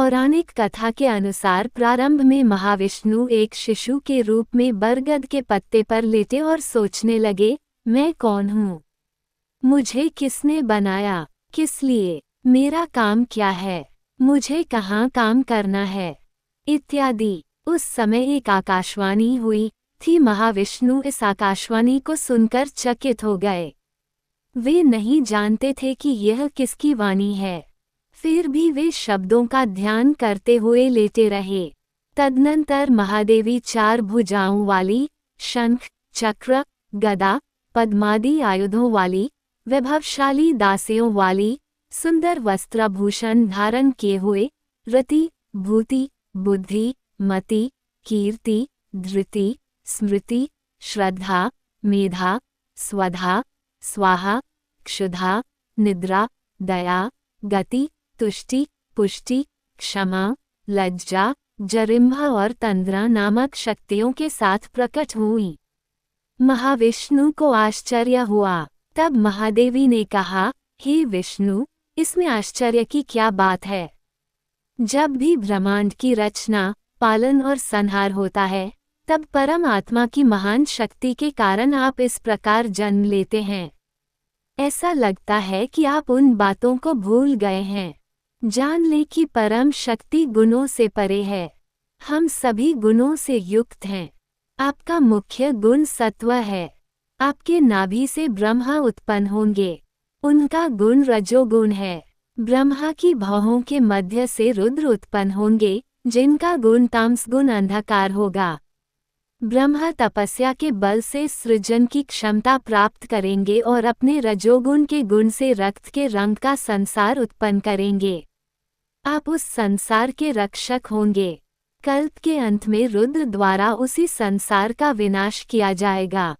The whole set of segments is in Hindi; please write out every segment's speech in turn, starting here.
पौराणिक कथा के अनुसार प्रारंभ में महाविष्णु एक शिशु के रूप में बरगद के पत्ते पर लेटे और सोचने लगे, मैं कौन हूँ? मुझे किसने बनाया? किस लिए? मेरा काम क्या है? मुझे कहाँ काम करना है? इत्यादि। उस समय एक आकाशवाणी हुई थी। महाविष्णु इस आकाशवाणी को सुनकर चकित हो गए। वे नहीं जानते थे कि यह किसकी वाणी है। फिर भी वे शब्दों का ध्यान करते हुए लेटे रहे। तदनंतर महादेवी 4 भुजाओं वाली, शंख, चक्र, गदा, पद्मादि आयुधों वाली, वैभवशाली दासियों वाली, सुंदर वस्त्रभूषण धारण किए हुए, रति, भूति, बुद्धि, मति, कीर्ति, धृति, स्मृति, श्रद्धा, मेधा, स्वधा, स्वाहा, क्षुधा, निद्रा, दया, गति, तुष्टि, पुष्टि, क्षमा, लज्जा, जरिम्भा और तंद्रा नामक शक्तियों के साथ प्रकट हुई। महाविष्णु को आश्चर्य हुआ। तब महादेवी ने कहा, हे विष्णु, इसमें आश्चर्य की क्या बात है? जब भी ब्रह्मांड की रचना, पालन और संहार होता है, तब परम आत्मा की महान शक्ति के कारण आप इस प्रकार जन्म लेते हैं। ऐसा लगता है कि आप उन बातों को भूल गए हैं। जान ले कि परम शक्ति गुणों से परे है। हम सभी गुणों से युक्त हैं। आपका मुख्य गुण सत्व है। आपके नाभि से ब्रह्मा उत्पन्न होंगे। उनका गुण रजोगुण है। ब्रह्मा की भौहों के मध्य से रुद्र उत्पन्न होंगे, जिनका गुण तामस गुण अंधकार होगा। ब्रह्मा तपस्या के बल से सृजन की क्षमता प्राप्त करेंगे और अपने रजोगुण के गुण से रक्त के रंग का संसार उत्पन्न करेंगे। आप उस संसार के रक्षक होंगे। कल्प के अंत में रुद्र द्वारा उसी संसार का विनाश किया जाएगा।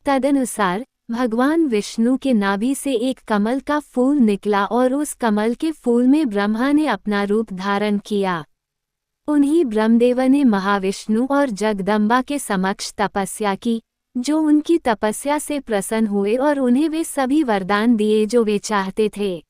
तदनुसार भगवान विष्णु के नाभि से एक कमल का फूल निकला और उस कमल के फूल में ब्रह्मा ने अपना रूप धारण किया। उन्हीं ब्रह्मदेव ने महाविष्णु और जगदम्बा के समक्ष तपस्या की, जो उनकी तपस्या से प्रसन्न हुए और उन्हें वे सभी वरदान दिए जो वे चाहते थे।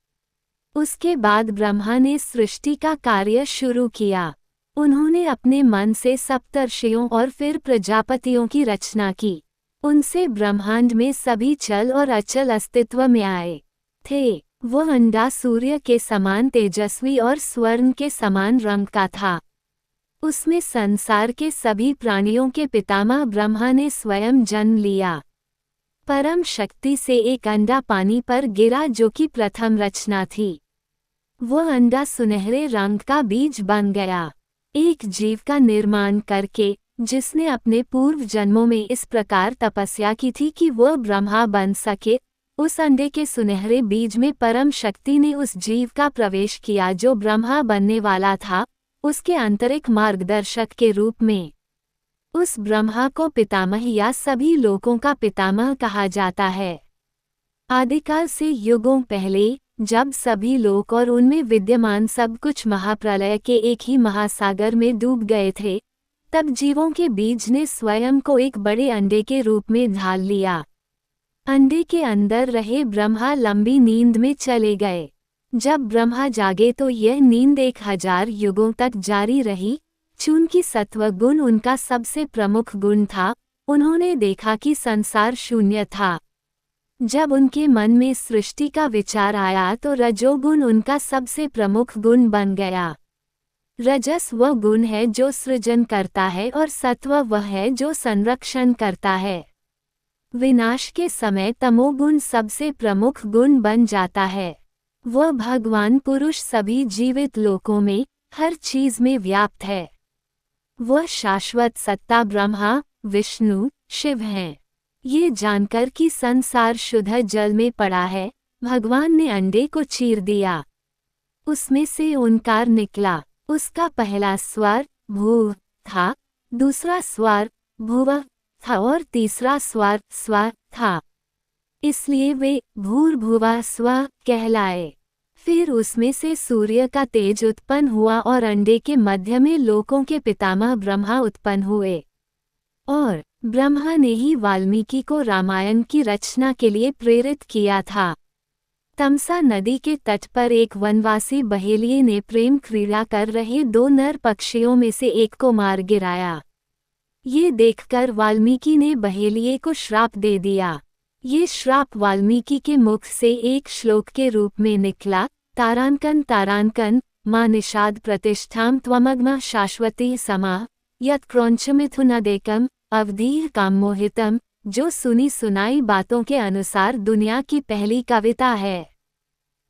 उसके बाद ब्रह्मा ने सृष्टि का कार्य शुरू किया। उन्होंने अपने मन से सप्तर्षियों और फिर प्रजापतियों की रचना की। उनसे ब्रह्मांड में सभी चल और अचल अस्तित्व में आए थे। वह अंडा सूर्य के समान तेजस्वी और स्वर्ण के समान रंग का था। उसमें संसार के सभी प्राणियों के पितामह ब्रह्मा ने स्वयं जन्म लिया। परम शक्ति से एक अंडा पानी पर गिरा जो कि प्रथम रचना थी। वह अंडा सुनहरे रंग का बीज बन गया। एक जीव का निर्माण करके, जिसने अपने पूर्व जन्मों में इस प्रकार तपस्या की थी कि वह ब्रह्मा बन सके, उस अंडे के सुनहरे बीज में परम शक्ति ने उस जीव का प्रवेश किया जो ब्रह्मा बनने वाला था, उसके आंतरिक मार्गदर्शक के रूप में। उस ब्रह्मा को पितामह या सभी लोकों का पितामह कहा जाता है। आदिकाल से युगों पहले, जब सभी लोक और उनमें विद्यमान सब कुछ महाप्रलय के एक ही महासागर में डूब गए थे, तब जीवों के बीज ने स्वयं को एक बड़े अंडे के रूप में ढाल लिया। अंडे के अंदर रहे ब्रह्मा लंबी नींद में चले गए। जब ब्रह्मा जागे तो यह नींद 1000 युगों तक जारी रही। चूंकि सत्व गुण उनका सबसे प्रमुख गुण था, उन्होंने देखा कि संसार शून्य था। जब उनके मन में सृष्टि का विचार आया तो रजोगुण उनका सबसे प्रमुख गुण बन गया। रजस वह गुण है जो सृजन करता है और सत्व वह है जो संरक्षण करता है। विनाश के समय तमोगुण सबसे प्रमुख गुण बन जाता है। वह भगवान पुरुष सभी जीवित लोकों में, हर चीज में व्याप्त है। वह शाश्वत सत्ता ब्रह्मा, विष्णु, शिव हैं। ये जानकर कि संसार शुद्ध जल में पड़ा है, भगवान ने अंडे को चीर दिया। उसमें से ओंकार निकला। उसका पहला स्वर भू था, दूसरा स्वर भुव था और तीसरा स्वर स्व था। इसलिए वे भूर्भुवः स्वः कहलाए। फिर उसमें से सूर्य का तेज उत्पन्न हुआ और अंडे के मध्य में लोकों के पितामह ब्रह्मा उत्पन्न हुए। और ब्रह्मा ने ही वाल्मीकि को रामायण की रचना के लिए प्रेरित किया था। तमसा नदी के तट पर एक वनवासी बहेलिये ने प्रेम क्रीड़ा कर रहे 2 नर पक्षियों में से एक को मार गिराया। ये देखकर वाल्मीकि ने बहेलिये को श्राप दे दिया। ये श्राप वाल्मीकि के मुख से एक श्लोक के रूप में निकला, तारांकन तारांकन मां निषाद प्रतिष्ठाम त्वमग्मा शाश्वती समाः यत् क्रौंचमिथुनदेकम अवधीः काममोहितम, जो सुनी सुनाई बातों के अनुसार दुनिया की पहली कविता है।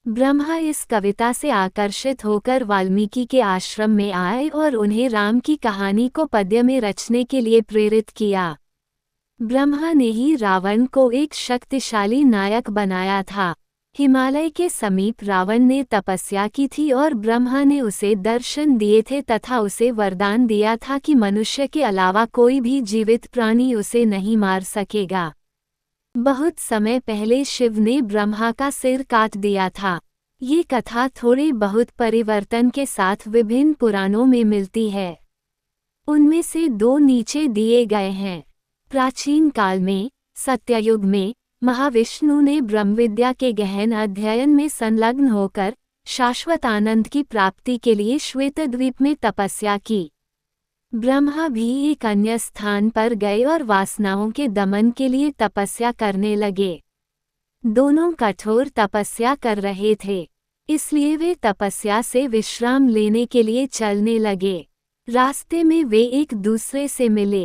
ब्रह्मा इस कविता से आकर्षित होकर वाल्मीकि के आश्रम में आए और उन्हें राम की कहानी को पद्य में रचने के लिए प्रेरित किया। ब्रह्मा ने ही रावण को एक शक्तिशाली नायक बनाया था। हिमालय के समीप रावण ने तपस्या की थी और ब्रह्मा ने उसे दर्शन दिए थे तथा उसे वरदान दिया था कि मनुष्य के अलावा कोई भी जीवित प्राणी उसे नहीं मार सकेगा। बहुत समय पहले शिव ने ब्रह्मा का सिर काट दिया था। ये कथा थोड़े बहुत परिवर्तन के साथ विभिन्न पुराणों में मिलती है। उनमें से 2 नीचे दिए गए हैं। प्राचीन काल में, सत्ययुग में, महाविष्णु ने ब्रह्मविद्या के गहन अध्ययन में संलग्न होकर शाश्वत आनंद की प्राप्ति के लिए श्वेतद्वीप में तपस्या की। ब्रह्मा भी एक अन्य स्थान पर गए और वासनाओं के दमन के लिए तपस्या करने लगे। दोनों कठोर तपस्या कर रहे थे, इसलिए वे तपस्या से विश्राम लेने के लिए चलने लगे। रास्ते में वे एक दूसरे से मिले।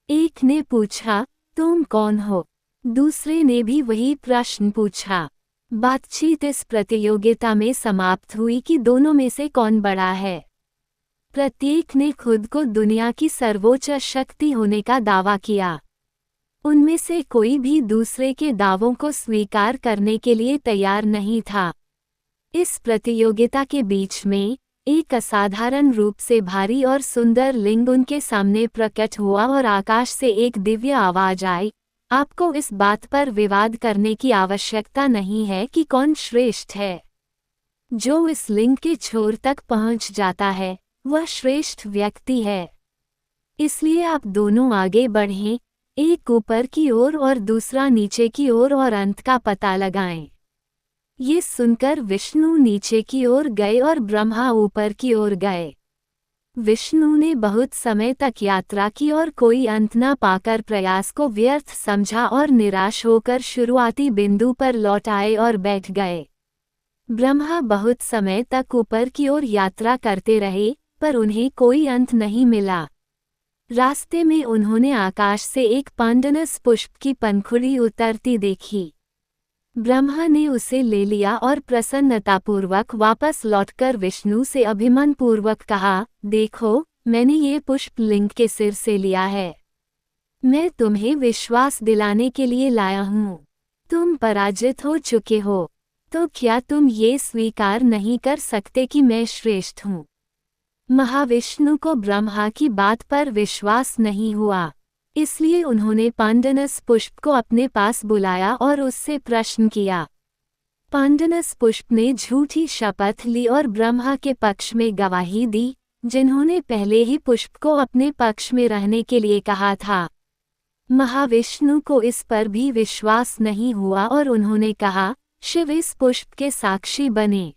एक ने पूछा, तुम कौन हो? दूसरे ने भी वही प्रश्न पूछा। बातचीत इस प्रतियोगिता में समाप्त हुई कि दोनों में से कौन बड़ा है। प्रत्येक ने खुद को दुनिया की सर्वोच्च शक्ति होने का दावा किया। उनमें से कोई भी दूसरे के दावों को स्वीकार करने के लिए तैयार नहीं था। इस प्रतियोगिता के बीच में एक असाधारण रूप से भारी और सुंदर लिंग उनके सामने प्रकट हुआ और आकाश से एक दिव्य आवाज आई, आपको इस बात पर विवाद करने की आवश्यकता नहीं है कि कौन श्रेष्ठ है। जो इस लिंग के छोर तक पहुंच जाता है वह श्रेष्ठ व्यक्ति है। इसलिए आप दोनों आगे बढ़ें, एक ऊपर की ओर और दूसरा नीचे की ओर और अंत का पता लगाएं। ये सुनकर विष्णु नीचे की ओर गए और ब्रह्मा ऊपर की ओर गए। विष्णु ने बहुत समय तक यात्रा की और कोई अंत न पाकर प्रयास को व्यर्थ समझा और निराश होकर शुरुआती बिंदु पर लौट आए और बैठ गए। ब्रह्मा बहुत समय तक ऊपर की ओर यात्रा करते रहे, पर उन्हें कोई अंत नहीं मिला। रास्ते में उन्होंने आकाश से एक पांडनस पुष्प की पंखुड़ी उतरती देखी। ब्रह्मा ने उसे ले लिया और प्रसन्नतापूर्वक वापस लौटकर विष्णु से अभिमानपूर्वक कहा, देखो, मैंने ये पुष्प लिंग के सिर से लिया है। मैं तुम्हें विश्वास दिलाने के लिए लाया हूँ। तुम पराजित हो चुके हो, तो क्या तुम ये स्वीकार नहीं कर सकते कि मैं श्रेष्ठ हूँ? महाविष्णु को ब्रह्मा की बात पर विश्वास नहीं हुआ, इसलिए उन्होंने पांडनस पुष्प को अपने पास बुलाया और उससे प्रश्न किया। पांडनस पुष्प ने झूठी शपथ ली और ब्रह्मा के पक्ष में गवाही दी, जिन्होंने पहले ही पुष्प को अपने पक्ष में रहने के लिए कहा था। महाविष्णु को इस पर भी विश्वास नहीं हुआ और उन्होंने कहा, शिव इस पुष्प के साक्षी बने।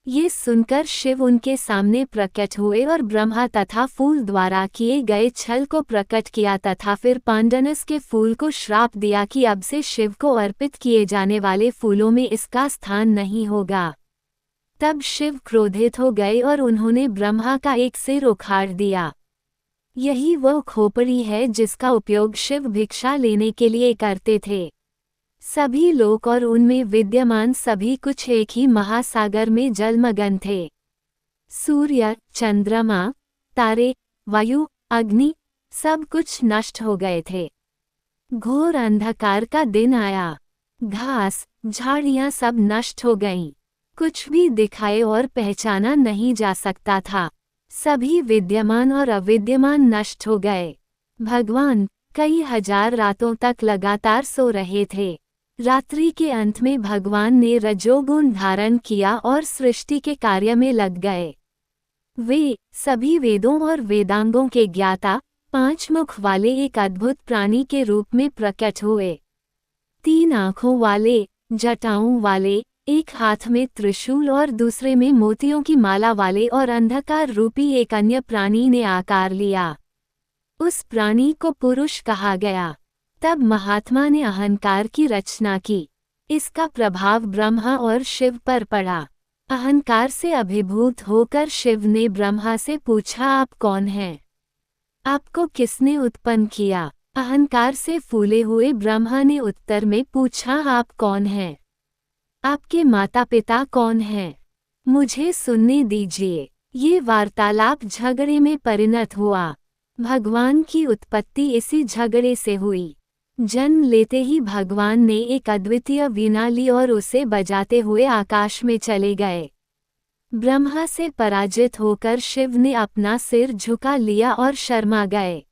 ये सुनकर शिव उनके सामने प्रकट हुए और ब्रह्मा तथा फूल द्वारा किए गए छल को प्रकट किया तथा फिर पांडनस के फूल को श्राप दिया कि अब से शिव को अर्पित किए जाने वाले फूलों में इसका स्थान नहीं होगा। तब शिव क्रोधित हो गए और उन्होंने ब्रह्मा का एक सिर उखाड़ दिया। यही वह खोपड़ी है जिसका उपयोग शिव भिक्षा लेने के लिए करते थे। सभी लोक और उनमें विद्यमान सभी कुछ एक ही महासागर में जलमग्न थे। सूर्य, चंद्रमा, तारे, वायु, अग्नि, सब कुछ नष्ट हो गए थे। घोर अंधकार का दिन आया। घास, झाड़ियां सब नष्ट हो गईं। कुछ भी दिखाए और पहचाना नहीं जा सकता था। सभी विद्यमान और अविद्यमान नष्ट हो गए। भगवान कई हजार रातों तक लगातार सो रहे थे। रात्रि के अंत में भगवान ने रजोगुण धारण किया और सृष्टि के कार्य में लग गए। वे सभी वेदों और वेदांगों के ज्ञाता, 5 मुख वाले एक अद्भुत प्राणी के रूप में प्रकट हुए। 3 आँखों वाले, जटाओं वाले, एक हाथ में त्रिशूल और दूसरे में मोतियों की माला वाले और अंधकार रूपी एक अन्य प्राणी ने आकार लिया। उस प्राणी को पुरुष कहा गया। तब महात्मा ने अहंकार की रचना की। इसका प्रभाव ब्रह्मा और शिव पर पड़ा। अहंकार से अभिभूत होकर शिव ने ब्रह्मा से पूछा, आप कौन हैं? आपको किसने उत्पन्न किया? अहंकार से फूले हुए ब्रह्मा ने उत्तर में पूछा, आप कौन हैं? आपके माता पिता कौन हैं? मुझे सुनने दीजिए। ये वार्तालाप झगड़े में परिणत हुआ। भगवान की उत्पत्ति इसी झगड़े से हुई। जन्म लेते ही भगवान ने एक अद्वितीय वीणा ली और उसे बजाते हुए आकाश में चले गए। ब्रह्मा से पराजित होकर शिव ने अपना सिर झुका लिया और शर्मा गए।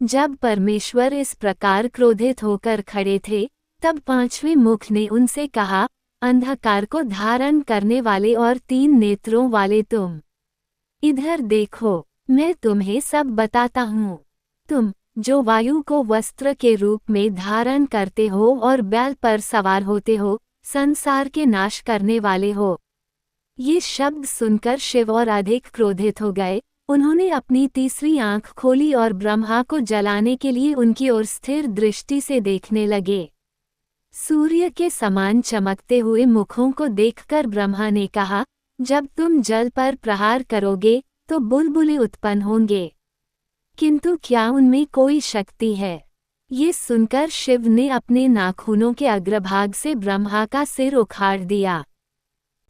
जब परमेश्वर इस प्रकार क्रोधित होकर खड़े थे, तब पांचवें मुख ने उनसे कहा, अंधकार को धारण करने वाले और 3 नेत्रों वाले तुम, इधर देखो, मैं तुम्हें सब बताता हूँ। तुम जो वायु को वस्त्र के रूप में धारण करते हो और बैल पर सवार होते हो, संसार के नाश करने वाले हो। ये शब्द सुनकर शिव और अधिक क्रोधित हो गए। उन्होंने अपनी तीसरी आंख खोली और ब्रह्मा को जलाने के लिए उनकी ओर स्थिर दृष्टि से देखने लगे। सूर्य के समान चमकते हुए मुखों को देखकर ब्रह्मा ने कहा, जब तुम जल पर प्रहार करोगे तो बुलबुले उत्पन्न होंगे, किंतु क्या उनमें कोई शक्ति है? ये सुनकर शिव ने अपने नाखूनों के अग्रभाग से ब्रह्मा का सिर उखाड़ दिया।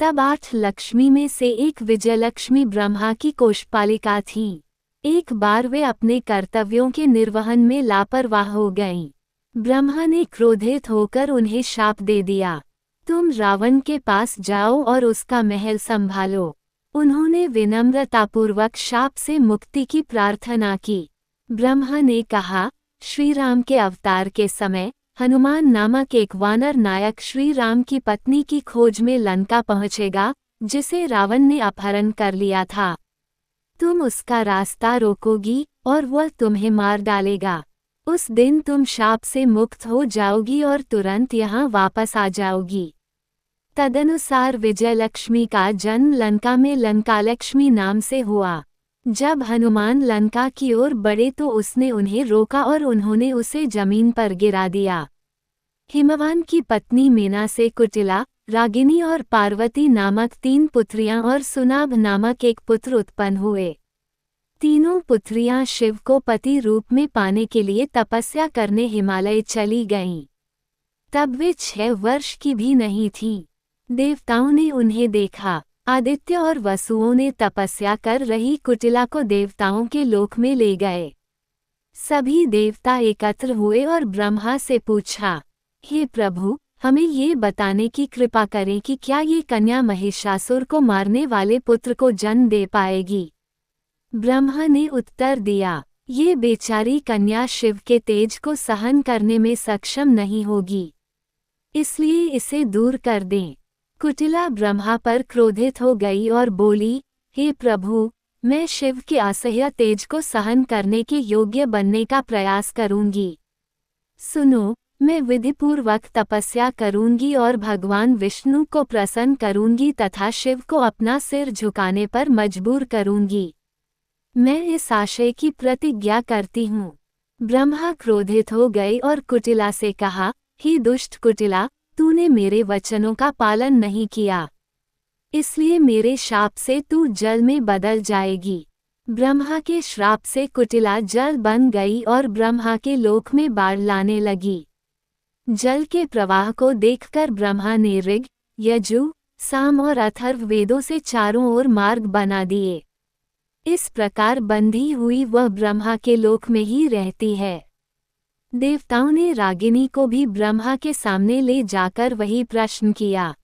तब 8 लक्ष्मी में से एक विजयलक्ष्मी ब्रह्मा की कोषपालिका थी। एक बार वे अपने कर्तव्यों के निर्वहन में लापरवाह हो गईं। ब्रह्मा ने क्रोधित होकर उन्हें शाप दे दिया, तुम रावण के पास जाओ और उसका महल संभालो। उन्होंने विनम्रतापूर्वक शाप से मुक्ति की प्रार्थना की। ब्रह्मा ने कहा, श्री राम के अवतार के समय हनुमान नामक एक वानर नायक श्री राम की पत्नी की खोज में लंका पहुंचेगा, जिसे रावण ने अपहरण कर लिया था। तुम उसका रास्ता रोकोगी और वह तुम्हें मार डालेगा। उस दिन तुम शाप से मुक्त हो जाओगी और तुरंत यहाँ वापस आ जाओगी। तदनुसार विजयलक्ष्मी का जन्म लंका में लंकालक्ष्मी नाम से हुआ। जब हनुमान लंका की ओर बढ़े तो उसने उन्हें रोका और उन्होंने उसे जमीन पर गिरा दिया। हिमवान की पत्नी मीना से कुटिला, रागिनी और पार्वती नामक 3 पुत्रियां और सुनाभ नामक एक पुत्र उत्पन्न हुए। तीनों पुत्रियां शिव को पति रूप में पाने के लिए तपस्या करने हिमालय चली गईं। तब वे 6 वर्ष की भी नहीं थीं। देवताओं ने उन्हें देखा। आदित्य और वसुओं ने तपस्या कर रही कुटिला को देवताओं के लोक में ले गए। सभी देवता एकत्र हुए और ब्रह्मा से पूछा, हे प्रभु, हमें ये बताने की कृपा करें कि क्या ये कन्या महिषासुर को मारने वाले पुत्र को जन्म दे पाएगी। ब्रह्मा ने उत्तर दिया, ये बेचारी कन्या शिव के तेज को सहन करने में सक्षम नहीं होगी, इसलिए इसे दूर कर दें। कुटिला ब्रह्मा पर क्रोधित हो गई और बोली, हे प्रभु, मैं शिव के असह्य तेज को सहन करने के योग्य बनने का प्रयास करूंगी। सुनो, मैं विधिपूर्वक तपस्या करूंगी और भगवान विष्णु को प्रसन्न करूंगी तथा शिव को अपना सिर झुकाने पर मजबूर करूंगी। मैं इस आशय की प्रतिज्ञा करती हूँ। ब्रह्मा क्रोधित हो गए और कुटिला से कहा, हे दुष्ट कुटिला, तूने मेरे वचनों का पालन नहीं किया, इसलिए मेरे शाप से तू जल में बदल जाएगी। ब्रह्मा के श्राप से कुटिला जल बन गई और ब्रह्मा के लोक में बाढ़ लाने लगी। जल के प्रवाह को देखकर ब्रह्मा ने ऋग, यजु, साम और अथर्व वेदों से चारों ओर मार्ग बना दिए। इस प्रकार बंधी हुई वह ब्रह्मा के लोक में ही रहती है। देवताओं ने रागिनी को भी ब्रह्मा के सामने ले जाकर वही प्रश्न किया।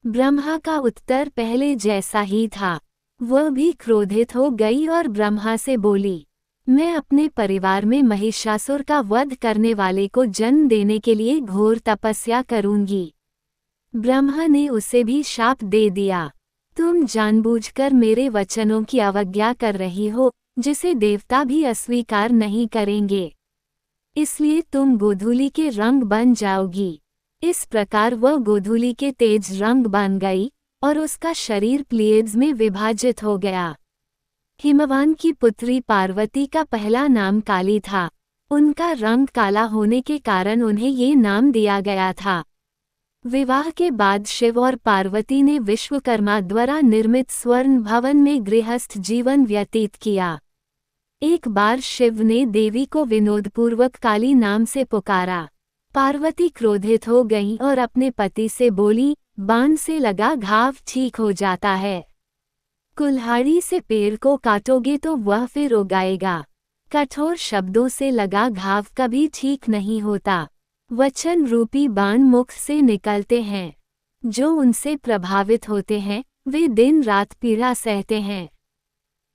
ब्रह्मा का उत्तर पहले जैसा ही था। वह भी क्रोधित हो गई और ब्रह्मा से बोली, मैं अपने परिवार में महिषासुर का वध करने वाले को जन्म देने के लिए घोर तपस्या करूंगी। ब्रह्मा ने उसे भी शाप दे दिया, तुम जानबूझकर मेरे वचनों की अवज्ञा कर रही हो, जिसे देवता भी अस्वीकार नहीं करेंगे, इसलिए तुम गोधूली के रंग बन जाओगी। इस प्रकार वह गोधूली के तेज रंग बन गई और उसका शरीर प्लेड्स में विभाजित हो गया। हिमवान की पुत्री पार्वती का पहला नाम काली था। उनका रंग काला होने के कारण उन्हें ये नाम दिया गया था। विवाह के बाद शिव और पार्वती ने विश्वकर्मा द्वारा निर्मित स्वर्ण भवन में गृहस्थ जीवन व्यतीत किया। एक बार शिव ने देवी को विनोदपूर्वक काली नाम से पुकारा। पार्वती क्रोधित हो गईं और अपने पति से बोली, बाण से लगा घाव ठीक हो जाता है। कुल्हाड़ी से पेड़ को काटोगे तो वह फिर उगाएगा। कठोर शब्दों से लगा घाव कभी ठीक नहीं होता। वचन रूपी बाण मुख से निकलते हैं। जो उनसे प्रभावित होते हैं वे दिन रात पीड़ा सहते हैं।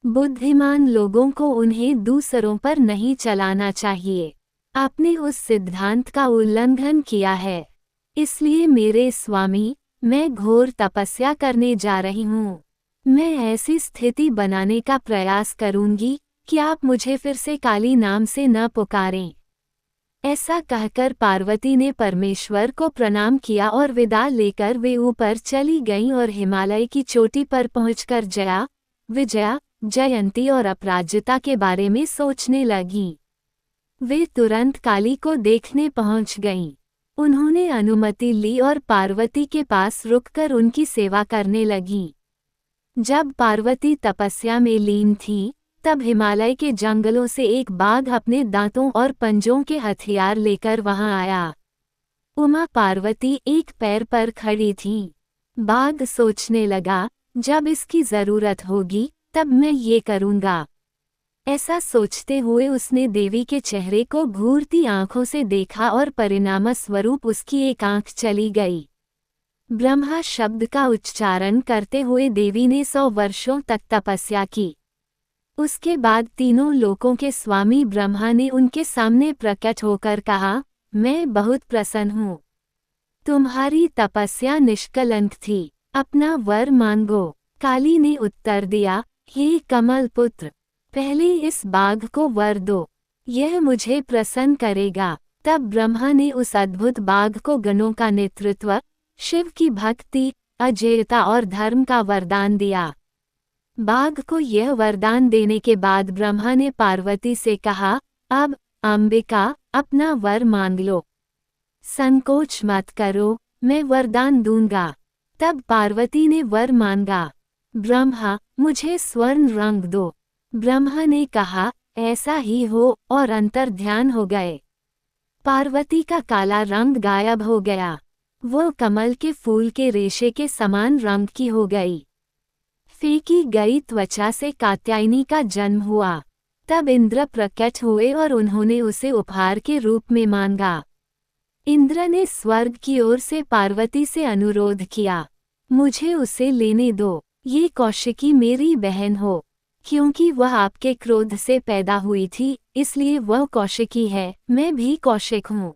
बुद्धिमान लोगों को उन्हें दूसरों पर नहीं चलाना चाहिए। आपने उस सिद्धांत का उल्लंघन किया है। इसलिए मेरे स्वामी, मैं घोर तपस्या करने जा रही हूँ। मैं ऐसी स्थिति बनाने का प्रयास करूंगी कि आप मुझे फिर से काली नाम से न पुकारें। ऐसा कहकर पार्वती ने परमेश्वर को प्रणाम किया और विदा लेकर वे ऊपर चली गईं और हिमालय की चोटी पर पहुंचकर जया, विजया, जयंती और अपराजिता के बारे में सोचने लगीं। वे तुरंत काली को देखने पहुंच गईं। उन्होंने अनुमति ली और पार्वती के पास रुककर उनकी सेवा करने लगीं। जब पार्वती तपस्या में लीन थी, तब हिमालय के जंगलों से एक बाघ अपने दांतों और पंजों के हथियार लेकर वहां आया। उमा पार्वती एक पैर पर खड़ी थीं। बाघ सोचने लगा, जब इसकी जरूरत होगी तब मैं ये करूंगा। ऐसा सोचते हुए उसने देवी के चेहरे को घूरती आंखों से देखा और परिणामस्वरूप उसकी एक आंख चली गई। ब्रह्मा शब्द का उच्चारण करते हुए देवी ने 100 वर्षों तक तपस्या की। उसके बाद तीनों लोकों के स्वामी ब्रह्मा ने उनके सामने प्रकट होकर कहा, मैं बहुत प्रसन्न हूँ। तुम्हारी तपस्या निष्कलंक थी, अपना वर मांगो। काली ने उत्तर दिया, हे कमल पुत्र, पहले इस बाघ को वर दो, यह मुझे प्रसन्न करेगा। तब ब्रह्मा ने उस अद्भुत बाघ को गणों का नेतृत्व, शिव की भक्ति, अजेयता और धर्म का वरदान दिया। बाघ को यह वरदान देने के बाद ब्रह्मा ने पार्वती से कहा, अब अंबिका, अपना वर मांग लो। संकोच मत करो, मैं वरदान दूंगा। तब पार्वती ने वर मांगा, ब्रह्मा, मुझे स्वर्ण रंग दो। ब्रह्मा ने कहा, ऐसा ही हो, और अंतर्ध्यान हो गए। पार्वती का काला रंग गायब हो गया। वो कमल के फूल के रेशे के समान रंग की हो गई। फेंकी गई त्वचा से कात्यायनी का जन्म हुआ। तब इंद्र प्रकट हुए और उन्होंने उसे उपहार के रूप में मांगा। इंद्र ने स्वर्ग की ओर से पार्वती से अनुरोध किया, मुझे उसे लेने दो। ये कौशिकी मेरी बहन हो। क्योंकि वह आपके क्रोध से पैदा हुई थी, इसलिए वह कौशिकी है, मैं भी कौशिक हूँ।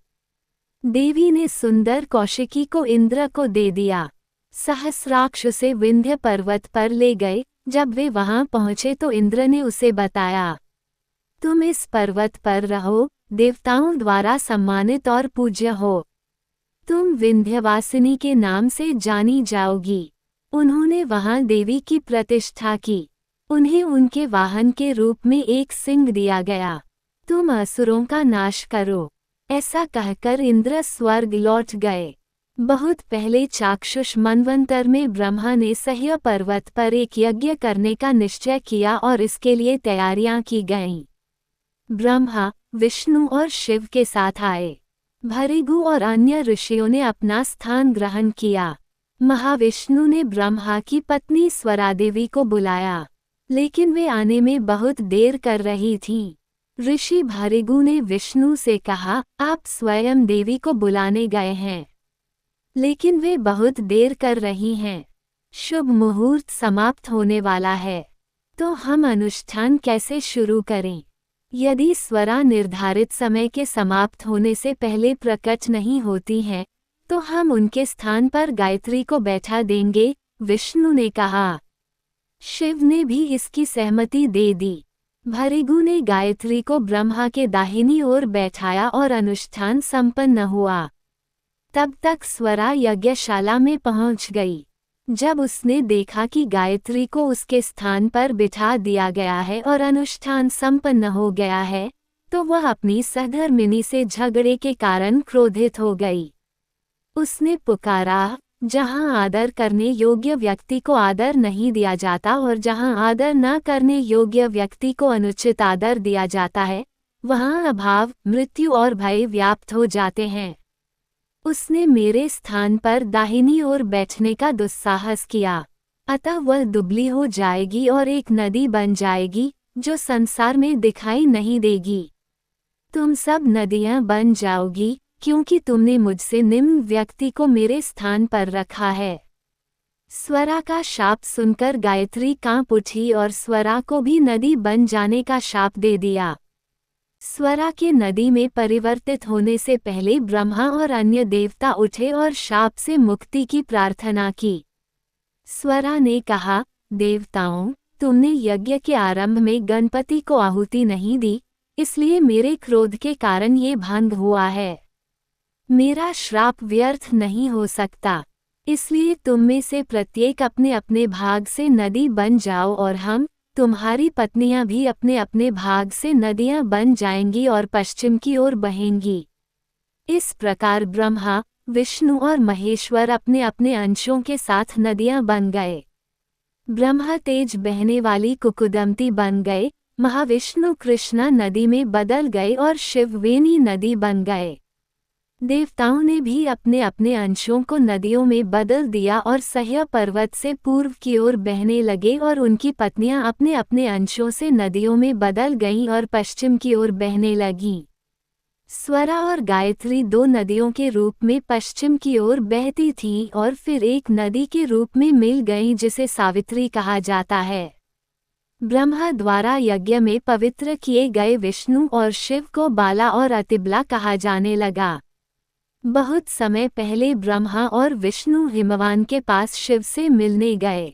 देवी ने सुंदर कौशिकी को इंद्र को दे दिया। सहस्राक्ष से विंध्य पर्वत पर ले गए। जब वे वहां पहुंचे तो इंद्र ने उसे बताया, तुम इस पर्वत पर रहो, देवताओं द्वारा सम्मानित और पूज्य हो। तुम विंध्यवासिनी के नाम से जानी जाओगी। उन्होंने वहां देवी की प्रतिष्ठा की। उन्हें उनके वाहन के रूप में एक सिंह दिया गया। तुम असुरों का नाश करो। ऐसा कहकर इंद्र स्वर्ग लौट गए। बहुत पहले चाक्षुष मनवंतर में ब्रह्मा ने सह्य पर्वत पर एक यज्ञ करने का निश्चय किया और इसके लिए तैयारियां की गईं। ब्रह्मा, विष्णु और शिव के साथ आए। भृगु और अन्य ऋषियों ने अपना स्थान ग्रहण किया। महाविष्णु ने ब्रह्मा की पत्नी स्वरादेवी को बुलाया, लेकिन वे आने में बहुत देर कर रही थीं। ऋषि भृगु ने विष्णु से कहा, आप स्वयं देवी को बुलाने गए हैं, लेकिन वे बहुत देर कर रही हैं। शुभ मुहूर्त समाप्त होने वाला है, तो हम अनुष्ठान कैसे शुरू करें? यदि स्वरा निर्धारित समय के समाप्त होने से पहले प्रकट नहीं होती हैं, तो हम उनके स्थान पर गायत्री को बैठा देंगे, विष्णु ने कहा। शिव ने भी इसकी सहमति दे दी। भृगु ने गायत्री को ब्रह्मा के दाहिनी ओर बैठाया और अनुष्ठान संपन्न हुआ। तब तक स्वरा यज्ञशाला में पहुंच गई। जब उसने देखा कि गायत्री को उसके स्थान पर बिठा दिया गया है और अनुष्ठान संपन्न हो गया है, तो वह अपनी सहधर्मिणी से झगड़े के कारण क्रोधित हो गई। उसने पुकारा, जहां आदर करने योग्य व्यक्ति को आदर नहीं दिया जाता और जहां आदर न करने योग्य व्यक्ति को अनुचित आदर दिया जाता है, वहां अभाव, मृत्यु और भय व्याप्त हो जाते हैं। उसने मेरे स्थान पर दाहिनी ओर बैठने का दुस्साहस किया, अतः वह दुबली हो जाएगी और एक नदी बन जाएगी जो संसार में दिखाई नहीं देगी। तुम सब नदियां बन जाओगी, क्योंकि तुमने मुझसे निम्न व्यक्ति को मेरे स्थान पर रखा है। स्वरा का शाप सुनकर गायत्री कांप उठी और स्वरा को भी नदी बन जाने का शाप दे दिया। स्वरा के नदी में परिवर्तित होने से पहले ब्रह्मा और अन्य देवता उठे और शाप से मुक्ति की प्रार्थना की। स्वरा ने कहा, देवताओं, तुमने यज्ञ के आरंभ में गणपति को आहुति नहीं दी, इसलिए मेरे क्रोध के कारण ये भंग हुआ है। मेरा श्राप व्यर्थ नहीं हो सकता, इसलिए तुम में से प्रत्येक अपने अपने भाग से नदी बन जाओ और हम, तुम्हारी पत्नियां भी अपने अपने भाग से नदियां बन जाएंगी और पश्चिम की ओर बहेंगी। इस प्रकार ब्रह्मा, विष्णु और महेश्वर अपने अपने अंशों के साथ नदियां बन गए। ब्रह्मा तेज बहने वाली कुकुदमती बन गए, महाविष्णु कृष्णा नदी में बदल गए और शिव वेणी नदी बन गए। देवताओं ने भी अपने अपने अंशों को नदियों में बदल दिया और सह्य पर्वत से पूर्व की ओर बहने लगे और उनकी पत्नियां अपने अपने अंशों से नदियों में बदल गईं और पश्चिम की ओर बहने लगीं। स्वरा और गायत्री दो नदियों के रूप में पश्चिम की ओर बहती थीं और फिर एक नदी के रूप में मिल गईं जिसे सावित्री कहा जाता है। ब्रह्मा द्वारा यज्ञ में पवित्र किए गए विष्णु और शिव को बाला और अतिबला कहा जाने लगा। बहुत समय पहले ब्रह्मा और विष्णु हिमवान के पास शिव से मिलने गए।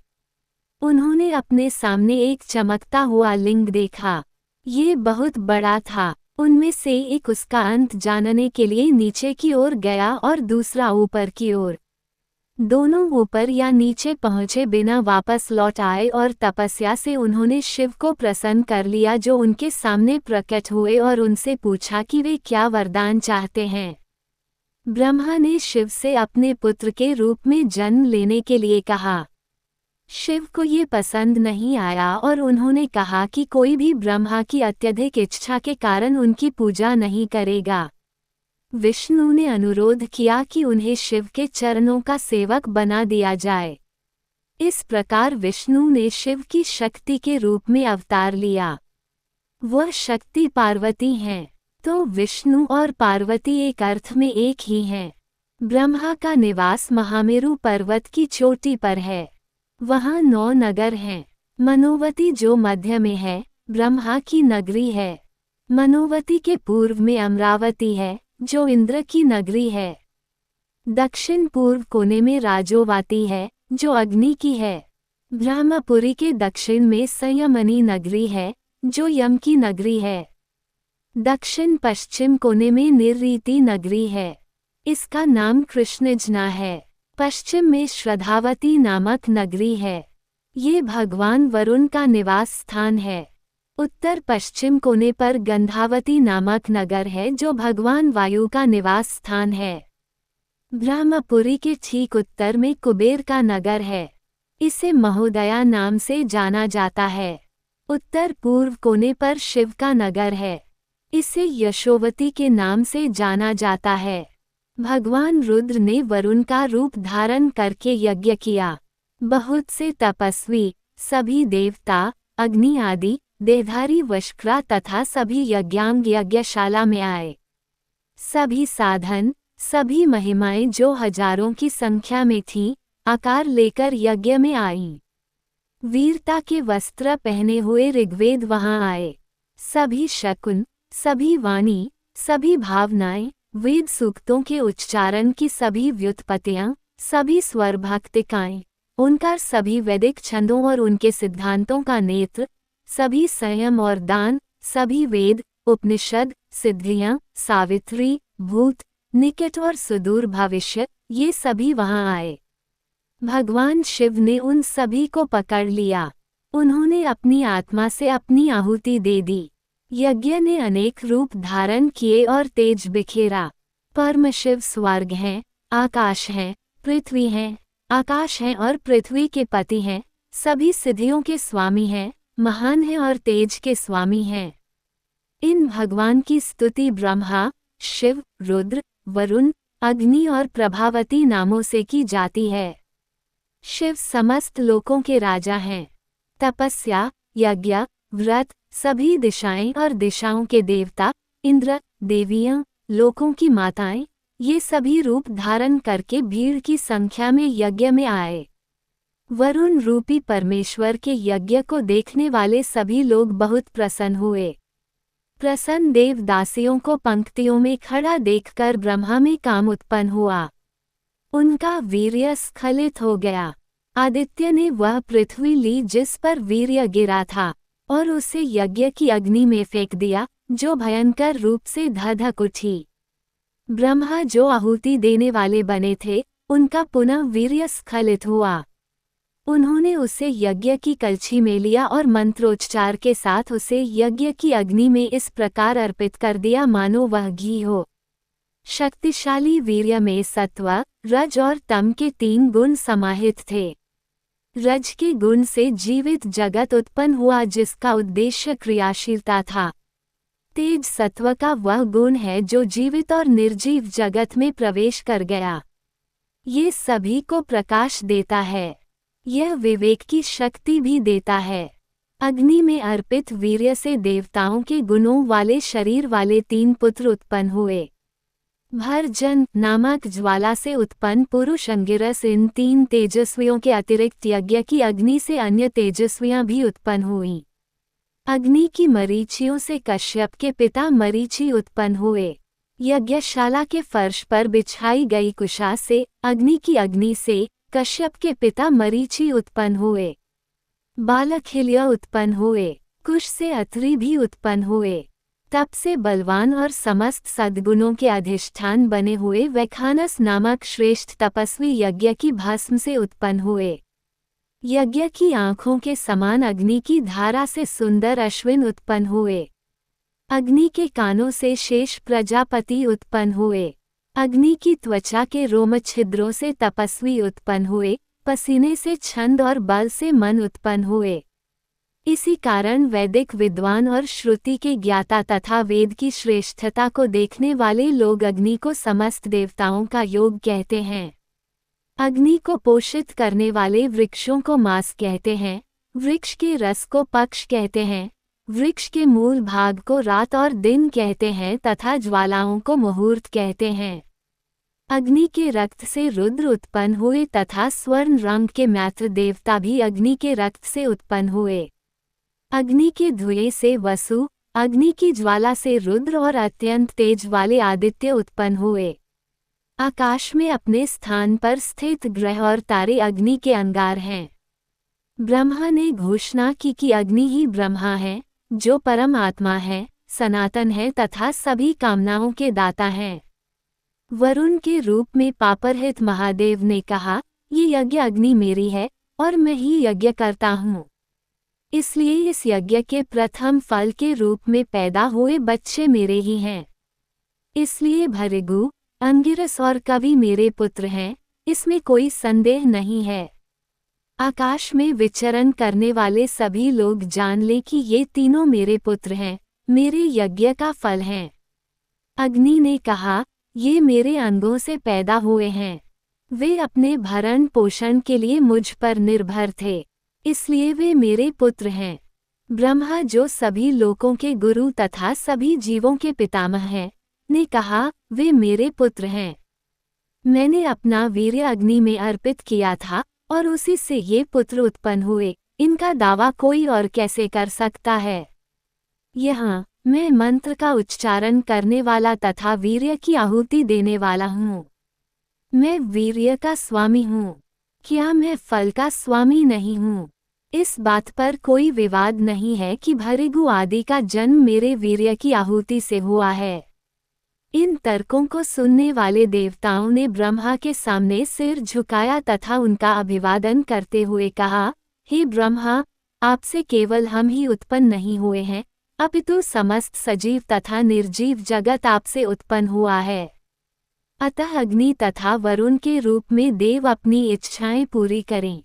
उन्होंने अपने सामने एक चमकता हुआ लिंग देखा। ये बहुत बड़ा था। उनमें से एक उसका अंत जानने के लिए नीचे की ओर गया और दूसरा ऊपर की ओर। दोनों ऊपर या नीचे पहुँचे बिना वापस लौट आए और तपस्या से उन्होंने शिव को प्रसन्न कर लिया, जो उनके सामने प्रकट हुए और उनसे पूछा कि वे क्या वरदान चाहते हैं। ब्रह्मा ने शिव से अपने पुत्र के रूप में जन्म लेने के लिए कहा। शिव को ये पसंद नहीं आया और उन्होंने कहा कि कोई भी ब्रह्मा की अत्यधिक इच्छा के कारण उनकी पूजा नहीं करेगा। विष्णु ने अनुरोध किया कि उन्हें शिव के चरणों का सेवक बना दिया जाए। इस प्रकार विष्णु ने शिव की शक्ति के रूप में अवतार लिया। वह शक्ति पार्वती हैं। तो विष्णु और पार्वती एक अर्थ में एक ही हैं। ब्रह्मा का निवास महामेरु पर्वत की चोटी पर है। वहाँ 9 नगर हैं। मनोवती जो मध्य में है, ब्रह्मा की नगरी है। मनोवती के पूर्व में अमरावती है, जो इंद्र की नगरी है। दक्षिण पूर्व कोने में राजोवाती है, जो अग्नि की है। ब्रह्मपुरी के दक्षिण में संयमनी नगरी है, जो यम की नगरी है। दक्षिण पश्चिम कोने में निर्रीति नगरी है। इसका नाम कृष्णजना है। पश्चिम में श्रद्धावती नामक नगरी है। ये भगवान वरुण का निवास स्थान है। उत्तर पश्चिम कोने पर गंधावती नामक नगर है, जो भगवान वायु का निवास स्थान है। ब्रह्मपुरी के ठीक उत्तर में कुबेर का नगर है। इसे महोदया नाम से जाना जाता है। उत्तर पूर्व कोने पर शिव का नगर है। इसे यशोवती के नाम से जाना जाता है। भगवान रुद्र ने वरुण का रूप धारण करके यज्ञ किया। बहुत से तपस्वी, सभी देवता, अग्नि आदि, देहधारी वश्क्रा तथा सभी यज्ञांग यज्ञशाला में आए। सभी साधन, सभी महिमाएं जो हजारों की संख्या में थीं, आकार लेकर यज्ञ में आईं। वीरता के वस्त्र पहने हुए ऋग्वेद वहां आए। सभी शकुन, सभी वाणी, सभी भावनाएं, वेद सूक्तों के उच्चारण की सभी व्युत्पत्तियां, सभी स्वर भक्तिकाएं, उनका सभी वैदिक छंदों और उनके सिद्धांतों का नेत्र, सभी संयम और दान, सभी वेद, उपनिषद, सिद्धियां, सावित्री, भूत, निकट और सुदूर भविष्य, ये सभी वहां आए। भगवान शिव ने उन सभी को पकड़ लिया। उन्होंने अपनी आत्मा से अपनी आहुति दे दी। यज्ञ ने अनेक रूप धारण किए और तेज बिखेरा। परम शिव स्वर्ग हैं, आकाश हैं, पृथ्वी हैं, आकाश हैं और पृथ्वी के पति हैं, सभी सिद्धियों के स्वामी हैं, महान हैं और तेज के स्वामी हैं। इन भगवान की स्तुति ब्रह्मा, शिव, रुद्र, वरुण, अग्नि और प्रभावती नामों से की जाती है। शिव समस्त लोकों के राजा हैं। तपस्या, यज्ञ, व्रत, सभी दिशाएं और दिशाओं के देवता, इंद्र, देवियां, लोकों की माताएं, ये सभी रूप धारण करके भीड़ की संख्या में यज्ञ में आए। वरुण रूपी परमेश्वर के यज्ञ को देखने वाले सभी लोग बहुत प्रसन्न हुए। प्रसन्न देव दासियों को पंक्तियों में खड़ा देखकर ब्रह्मा में काम उत्पन्न हुआ। उनका वीर्य स्खलित हो गया। आदित्य ने वह पृथ्वी ली जिस पर वीर्य गिरा था और उसे यज्ञ की अग्नि में फेंक दिया, जो भयंकर रूप से धधक उठी। ब्रह्मा जो आहुति देने वाले बने थे, उनका पुनः वीर्य स्खलित हुआ। उन्होंने उसे यज्ञ की कलछी में लिया और मंत्रोच्चार के साथ उसे यज्ञ की अग्नि में इस प्रकार अर्पित कर दिया मानो वह घी हो। शक्तिशाली वीर्य में सत्व, रज और तम के 3 गुण समाहित थे। रज के गुण से जीवित जगत उत्पन्न हुआ जिसका उद्देश्य क्रियाशीलता था। तेज सत्व का वह गुण है जो जीवित और निर्जीव जगत में प्रवेश कर गया। ये सभी को प्रकाश देता है। यह विवेक की शक्ति भी देता है। अग्नि में अर्पित वीर्य से देवताओं के गुणों वाले शरीर वाले 3 पुत्र उत्पन्न हुए। भरजन नामक ज्वाला से उत्पन्न पुरुष अंगिरस इन 3 तेजस्वियों के अतिरिक्त यज्ञ की अग्नि से अन्य तेजस्वियां भी उत्पन्न हुईं। अग्नि की मरीचियों से कश्यप के पिता मरीचि उत्पन्न हुए। यज्ञशाला के फर्श पर बिछाई गई कुशा से, अग्नि की अग्नि से, कश्यप के पिता मरीचि उत्पन्न हुए। बालक हिल्य उत्पन्न हुए। कुश से अत्रि भी उत्पन्न हुए। तप से बलवान और समस्त सद्गुणों के अधिष्ठान बने हुए वैखानस नामक श्रेष्ठ तपस्वी यज्ञ की भस्म से उत्पन्न हुए। यज्ञ की आँखों के समान अग्नि की धारा से सुंदर अश्विन उत्पन्न हुए। अग्नि के कानों से शेष प्रजापति उत्पन्न हुए। अग्नि की त्वचा के रोम छिद्रों से तपस्वी उत्पन्न हुए। पसीने से छंद और बल से मन उत्पन्न हुए। इसी कारण वैदिक विद्वान और श्रुति के ज्ञाता तथा वेद की श्रेष्ठता को देखने वाले लोग अग्नि को समस्त देवताओं का योग कहते हैं। अग्नि को पोषित करने वाले वृक्षों को मास कहते हैं। वृक्ष के रस को पक्ष कहते हैं। वृक्ष के मूल भाग को रात और दिन कहते हैं तथा ज्वालाओं को मुहूर्त कहते हैं। अग्नि के रक्त से रुद्र उत्पन्न हुए तथा स्वर्ण रंग के मैत्र देवता भी अग्नि के रक्त से उत्पन्न हुए। अग्नि के धुएं से वसु, अग्नि की ज्वाला से रुद्र और अत्यंत तेज वाले आदित्य उत्पन्न हुए। आकाश में अपने स्थान पर स्थित ग्रह और तारे अग्नि के अंगार हैं। ब्रह्मा ने घोषणा की कि अग्नि ही ब्रह्मा है, जो परम आत्मा है, सनातन है तथा सभी कामनाओं के दाता हैं। वरुण के रूप में पापरहित महादेव ने कहा, ये यज्ञ अग्नि मेरी है और मैं ही यज्ञ करता हूँ। इसलिए इस यज्ञ के प्रथम फल के रूप में पैदा हुए बच्चे मेरे ही हैं। इसलिए भृगु, अंगिरस और कवि मेरे पुत्र हैं, इसमें कोई संदेह नहीं है। आकाश में विचरण करने वाले सभी लोग जान लें कि ये तीनों मेरे पुत्र हैं, मेरे यज्ञ का फल हैं। अग्नि ने कहा, ये मेरे अंगों से पैदा हुए हैं। वे अपने भरण पोषण के लिए मुझ पर निर्भर थे, इसलिए वे मेरे पुत्र हैं। ब्रह्मा जो सभी लोकों के गुरु तथा सभी जीवों के पितामह हैं, ने कहा, वे मेरे पुत्र हैं। मैंने अपना वीर्य अग्नि में अर्पित किया था और उसी से ये पुत्र उत्पन्न हुए। इनका दावा कोई और कैसे कर सकता है? यहाँ मैं मंत्र का उच्चारण करने वाला तथा वीर्य की आहुति देने वाला हूँ। मैं वीर्य का स्वामी हूँ। क्या मैं फल का स्वामी नहीं हूँ? इस बात पर कोई विवाद नहीं है कि भृगु आदि का जन्म मेरे वीर्य की आहुति से हुआ है। इन तर्कों को सुनने वाले देवताओं ने ब्रह्मा के सामने सिर झुकाया तथा उनका अभिवादन करते हुए कहा, हे ब्रह्मा, आपसे केवल हम ही उत्पन्न नहीं हुए हैं, अपितु समस्त सजीव तथा निर्जीव जगत आपसे उत्पन्न हुआ है। अतः अग्नि तथा वरुण के रूप में देव अपनी इच्छाएं पूरी करें।